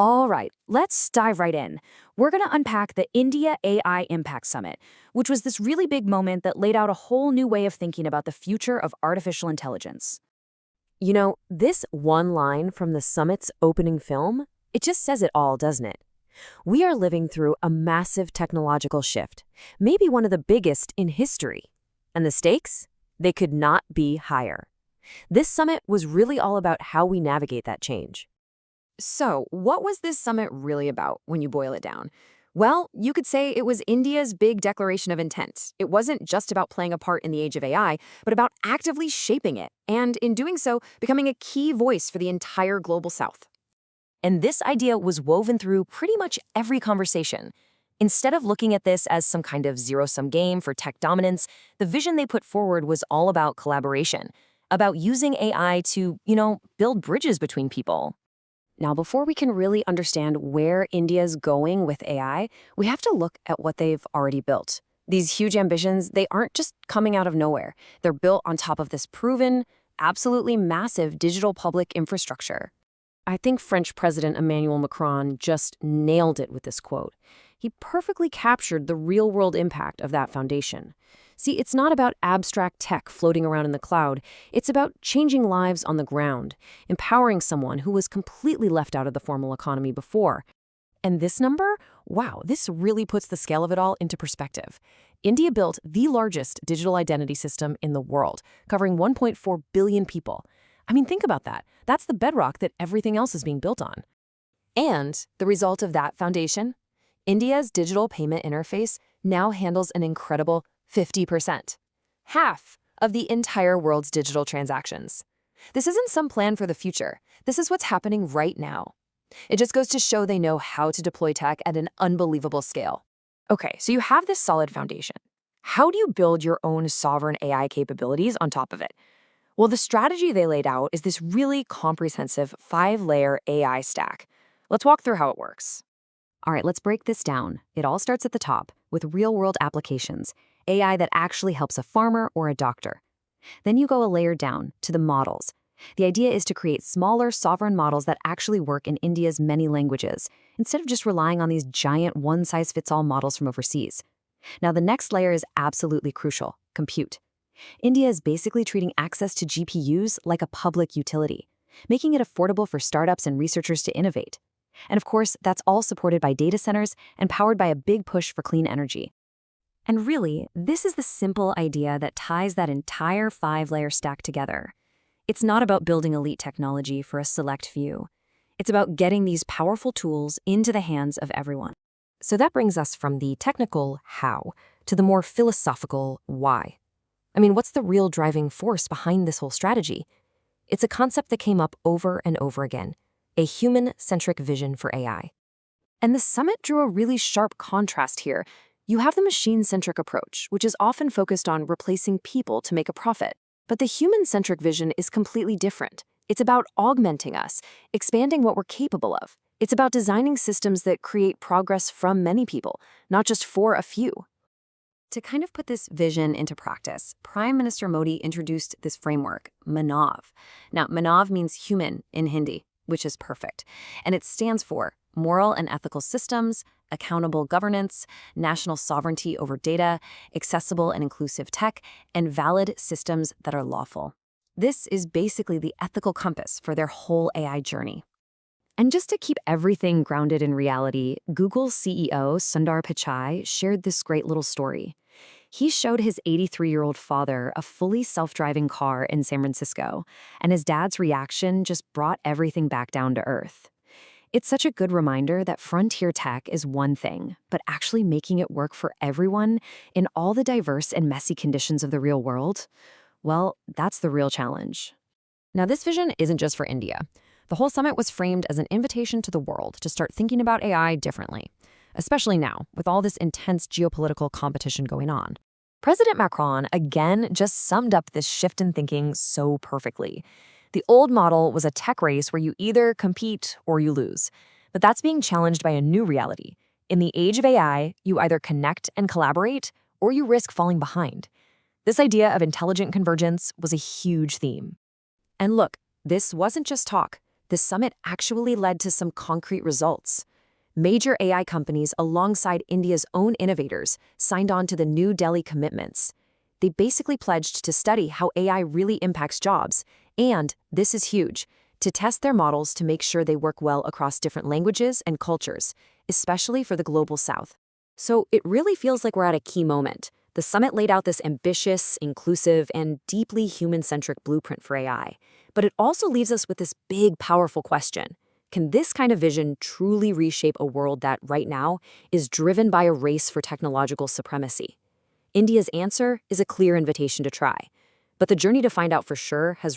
All right, let's dive right in. We're going to unpack the India AI Impact Summit, which was this really big moment that laid out a whole new way of thinking about the future of artificial intelligence. You know, this one line from the summit's opening film, it just says it all, doesn't it? We are living through a massive technological shift, maybe one of the biggest in history. And the stakes? They could not be higher. This summit was really all about how we navigate that change. So, what was this summit really about when you boil it down? Well, you could say it was India's big declaration of intent. It wasn't just about playing a part in the age of AI, but about actively shaping it, and in doing so, becoming a key voice for the entire global south. And this idea was woven through pretty much every conversation. Instead of looking at this as some kind of zero-sum game for tech dominance, the vision they put forward was all about collaboration, about using AI to, build bridges between people. Now, before we can really understand where India's going with AI, we have to look at what they've already built. These huge ambitions, they aren't just coming out of nowhere. They're built on top of this proven, absolutely massive digital public infrastructure. I think French President Emmanuel Macron just nailed it with this quote. He perfectly captured the real-world impact of that foundation. See, it's not about abstract tech floating around in the cloud. It's about changing lives on the ground, empowering someone who was completely left out of the formal economy before. And this number? Wow, this really puts the scale of it all into perspective. India built the largest digital identity system in the world, covering 1.4 billion people. I mean, think about that. That's the bedrock that everything else is being built on. And the result of that foundation? India's digital payment interface now handles an incredible 50%, half of the entire world's digital transactions. This isn't some plan for the future. This is what's happening right now. It just goes to show they know how to deploy tech at an unbelievable scale. Okay, so you have this solid foundation. How do you build your own sovereign AI capabilities on top of it? Well, the strategy they laid out is this really comprehensive 5-layer AI stack. Let's walk through how it works. All right, let's break this down. It all starts at the top with real-world applications, AI that actually helps a farmer or a doctor. Then you go a layer down to the models. The idea is to create smaller, sovereign models that actually work in India's many languages, instead of just relying on these giant one-size-fits-all models from overseas. Now, the next layer is absolutely crucial: compute. India is basically treating access to GPUs like a public utility, making it affordable for startups and researchers to innovate. And of course, that's all supported by data centers and powered by a big push for clean energy. And really, this is the simple idea that ties that entire 5-layer stack together. It's not about building elite technology for a select few. It's about getting these powerful tools into the hands of everyone. So that brings us from the technical how to the more philosophical why. I mean, what's the real driving force behind this whole strategy? It's a concept that came up over and over again: a human-centric vision for AI. And the summit drew a really sharp contrast here. You have the machine-centric approach, which is often focused on replacing people to make a profit. But the human-centric vision is completely different. It's about augmenting us, expanding what we're capable of. It's about designing systems that create progress from many people, not just for a few. To kind of put this vision into practice, Prime Minister Modi introduced this framework, MANAV. Now, MANAV means human in Hindi, which is perfect. And it stands for moral and ethical systems, accountable governance, national sovereignty over data, accessible and inclusive tech, and valid systems that are lawful. This is basically the ethical compass for their whole AI journey. And just to keep everything grounded in reality, Google's CEO, Sundar Pichai, shared this great little story. He showed his 83-year-old father a fully self-driving car in San Francisco, and his dad's reaction just brought everything back down to earth. It's such a good reminder that frontier tech is one thing, but actually making it work for everyone in all the diverse and messy conditions of the real world, well, that's the real challenge. Now, this vision isn't just for India. The whole summit was framed as an invitation to the world to start thinking about AI differently, especially now, with all this intense geopolitical competition going on. President Macron again just summed up this shift in thinking so perfectly. The old model was a tech race where you either compete or you lose. But that's being challenged by a new reality. In the age of AI, you either connect and collaborate, or you risk falling behind. This idea of intelligent convergence was a huge theme. And look, this wasn't just talk. this summit actually led to some concrete results. Major AI companies, alongside India's own innovators, signed on to the New Delhi commitments. They basically pledged to study how AI really impacts jobs, and, this is huge, to test their models to make sure they work well across different languages and cultures, especially for the global south. So it really feels like we're at a key moment. The summit laid out this ambitious, inclusive, and deeply human-centric blueprint for AI. But it also leaves us with this big, powerful question. Can this kind of vision truly reshape a world that, right now, is driven by a race for technological supremacy? India's answer is a clear invitation to try. But the journey to find out for sure has